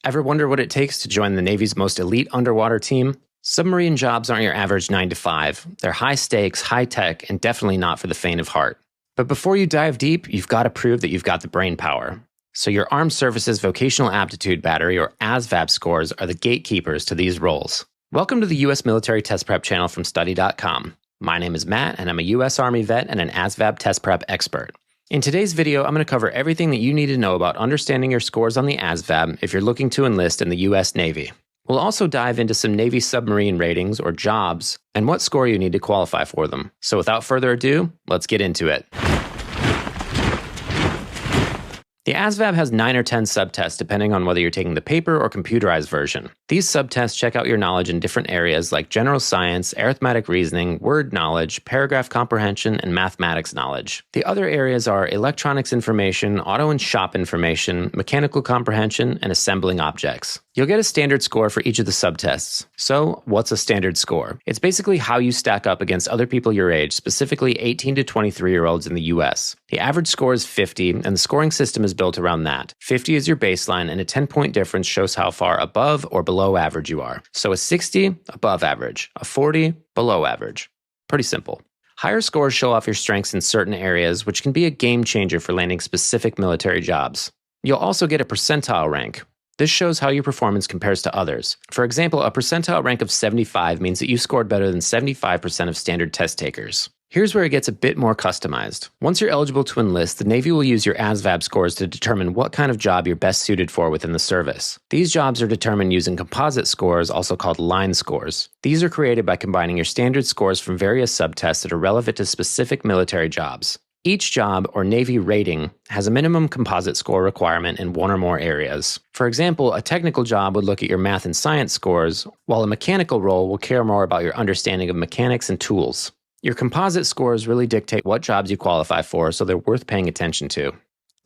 Ever wonder what it takes to join the Navy's most elite underwater team? Submarine jobs aren't your average 9 to 5. They're high stakes, high tech, and definitely not for the faint of heart. But before you dive deep, you've got to prove that you've got the brain power. So your Armed Services Vocational Aptitude Battery, or ASVAB scores, are the gatekeepers to these roles. Welcome to the U.S. Military Test Prep channel from Study.com. My name is Matt, and I'm a U.S. Army vet and an ASVAB test prep expert. In today's video, I'm going to cover everything that you need to know about understanding your scores on the ASVAB if you're looking to enlist in the U.S. Navy. We'll also dive into some Navy submarine ratings, or jobs, and what score you need to qualify for them. So without further ado, let's get into it. The ASVAB has 9 or 10 subtests depending on whether you're taking the paper or computerized version. These subtests check out your knowledge in different areas like general science, arithmetic reasoning, word knowledge, paragraph comprehension, and mathematics knowledge. The other areas are electronics information, auto and shop information, mechanical comprehension, and assembling objects. You'll get a standard score for each of the subtests. So, what's a standard score? It's basically how you stack up against other people your age, specifically 18 to 23-year-olds in the US. The average score is 50, and the scoring system is built around that. 50 is your baseline, and a 10-point difference shows how far above or below average you are. So a 60, above average. A 40, below average. Pretty simple. Higher scores show off your strengths in certain areas, which can be a game changer for landing specific military jobs. You'll also get a percentile rank. This shows how your performance compares to others. For example, a percentile rank of 75 means that you scored better than 75% of standard test takers. Here's where it gets a bit more customized. Once you're eligible to enlist, the Navy will use your ASVAB scores to determine what kind of job you're best suited for within the service. These jobs are determined using composite scores, also called line scores. These are created by combining your standard scores from various subtests that are relevant to specific military jobs. Each job, or Navy rating, has a minimum composite score requirement in one or more areas. For example, a technical job would look at your math and science scores, while a mechanical role will care more about your understanding of mechanics and tools. Your composite scores really dictate what jobs you qualify for, so they're worth paying attention to.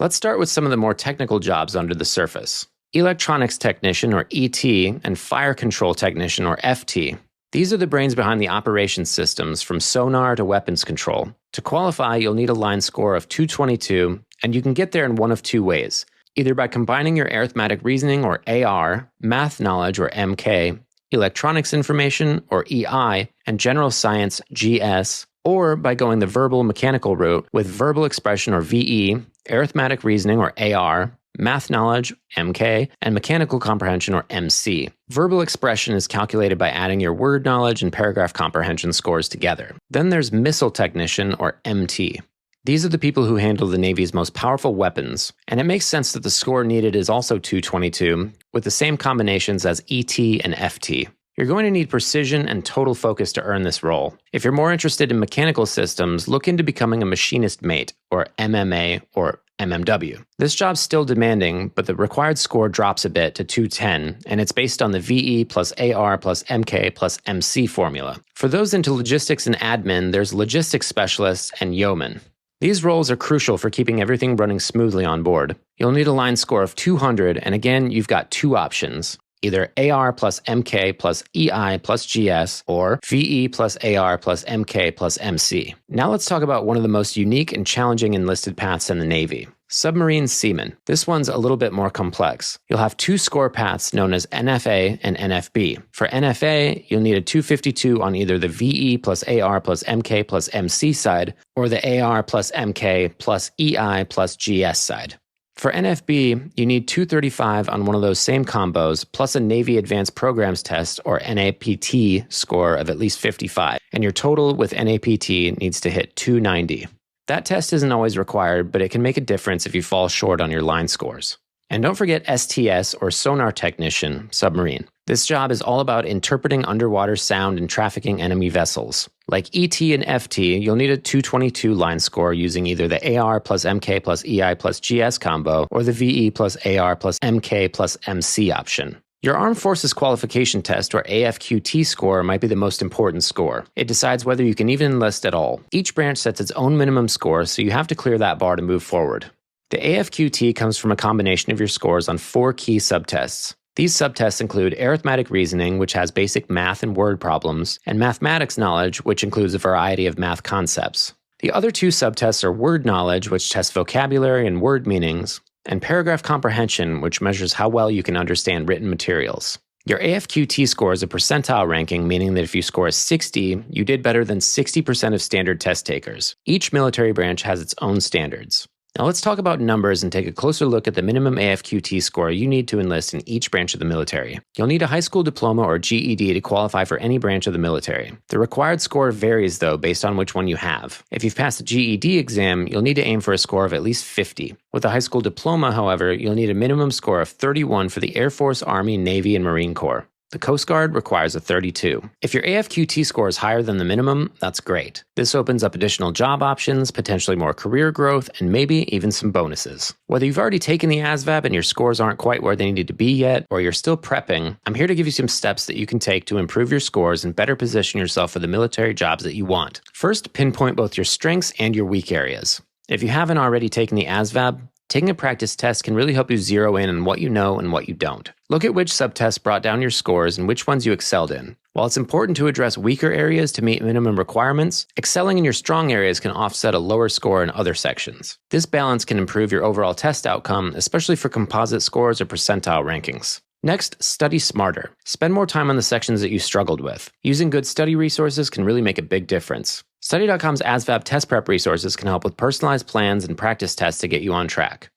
Let's start with some of the more technical jobs under the surface. Electronics Technician, or ET, and Fire Control Technician, or FT. These are the brains behind the operations systems, from sonar to weapons control. To qualify, you'll need a line score of 222, and you can get there in one of two ways. Either by combining your arithmetic reasoning, or AR, math knowledge, or MK, electronics information, or EI, and general science, GS, or by going the verbal mechanical route with verbal expression, or VE, arithmetic reasoning, or AR, math knowledge, MK, and mechanical comprehension, or MC. Verbal expression is calculated by adding your word knowledge and paragraph comprehension scores together. Then there's Missile Technician, or MT. These are the people who handle the Navy's most powerful weapons, and it makes sense that the score needed is also 222, with the same combinations as ET and FT. You're going to need precision and total focus to earn this role. If you're more interested in mechanical systems, look into becoming a Machinist Mate, or MMA, or MMW. This job's still demanding, but the required score drops a bit to 210, and it's based on the VE plus AR plus MK plus MC formula. For those into logistics and admin, there's Logistics Specialist and Yeoman. These roles are crucial for keeping everything running smoothly on board. You'll need a line score of 200, and again, you've got two options. Either AR plus MK plus EI plus GS, or VE plus AR plus MK plus MC. Now let's talk about one of the most unique and challenging enlisted paths in the Navy. Submarine Seaman. This one's a little bit more complex. You'll have two score paths known as NFA and NFB. For NFA, you'll need a 252 on either the VE plus AR plus MK plus MC side, or the AR plus MK plus EI plus GS side. For NFB, you need 235 on one of those same combos, plus a Navy Advanced Programs Test, or NAPT, score of at least 55, and your total with NAPT needs to hit 290. That test isn't always required, but it can make a difference if you fall short on your line scores. And don't forget STS, or Sonar Technician, submarine. This job is all about interpreting underwater sound and trafficking enemy vessels. Like ET and FT, you'll need a 222 line score using either the AR plus MK plus EI plus GS combo, or the VE plus AR plus MK plus MC option. Your Armed Forces Qualification Test, or AFQT score, might be the most important score. It decides whether you can even enlist at all. Each branch sets its own minimum score, so you have to clear that bar to move forward. The AFQT comes from a combination of your scores on 4 key subtests. These subtests include arithmetic reasoning, which has basic math and word problems, and mathematics knowledge, which includes a variety of math concepts. The other 2 subtests are word knowledge, which tests vocabulary and word meanings, and paragraph comprehension, which measures how well you can understand written materials. Your AFQT score is a percentile ranking, meaning that if you score a 60, you did better than 60% of standard test takers. Each military branch has its own standards. Now let's talk about numbers and take a closer look at the minimum AFQT score you need to enlist in each branch of the military. You'll need a high school diploma or GED to qualify for any branch of the military. The required score varies though based on which one you have. If you've passed the GED exam, you'll need to aim for a score of at least 50. With a high school diploma, however, you'll need a minimum score of 31 for the Air Force, Army, Navy, and Marine Corps. The Coast Guard requires a 32. If your AFQT score is higher than the minimum, that's great. This opens up additional job options, potentially more career growth, and maybe even some bonuses. Whether you've already taken the ASVAB and your scores aren't quite where they need to be yet, or you're still prepping, I'm here to give you some steps that you can take to improve your scores and better position yourself for the military jobs that you want. First, pinpoint both your strengths and your weak areas. If you haven't already taken the ASVAB, taking a practice test can really help you zero in on what you know and what you don't. Look at which subtests brought down your scores and which ones you excelled in. While it's important to address weaker areas to meet minimum requirements, excelling in your strong areas can offset a lower score in other sections. This balance can improve your overall test outcome, especially for composite scores or percentile rankings. Next, study smarter. Spend more time on the sections that you struggled with. Using good study resources can really make a big difference. Study.com's ASVAB test prep resources can help with personalized plans and practice tests to get you on track.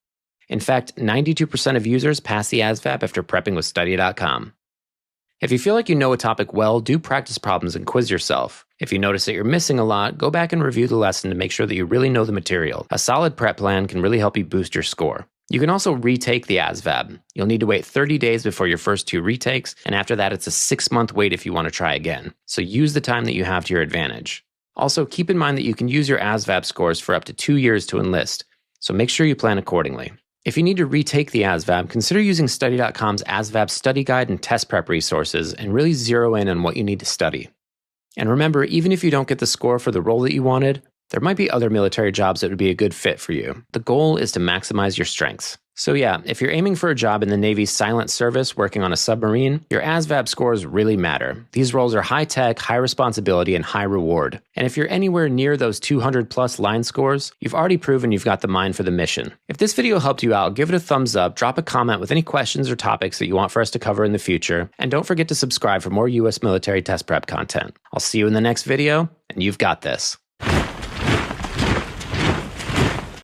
In fact, 92% of users pass the ASVAB after prepping with Study.com. If you feel like you know a topic well, do practice problems and quiz yourself. If you notice that you're missing a lot, go back and review the lesson to make sure that you really know the material. A solid prep plan can really help you boost your score. You can also retake the ASVAB. You'll need to wait 30 days before your first 2 retakes, and after that it's a 6-month wait if you want to try again. So use the time that you have to your advantage. Also, keep in mind that you can use your ASVAB scores for up to 2 years to enlist, so make sure you plan accordingly. If you need to retake the ASVAB, consider using Study.com's ASVAB study guide and test prep resources and really zero in on what you need to study. And remember, even if you don't get the score for the role that you wanted, there might be other military jobs that would be a good fit for you. The goal is to maximize your strengths. So yeah, if you're aiming for a job in the Navy's silent service working on a submarine, your ASVAB scores really matter. These roles are high-tech, high responsibility, and high reward. And if you're anywhere near those 200-plus line scores, you've already proven you've got the mind for the mission. If this video helped you out, give it a thumbs up, drop a comment with any questions or topics that you want for us to cover in the future, and don't forget to subscribe for more U.S. military test prep content. I'll see you in the next video, and you've got this.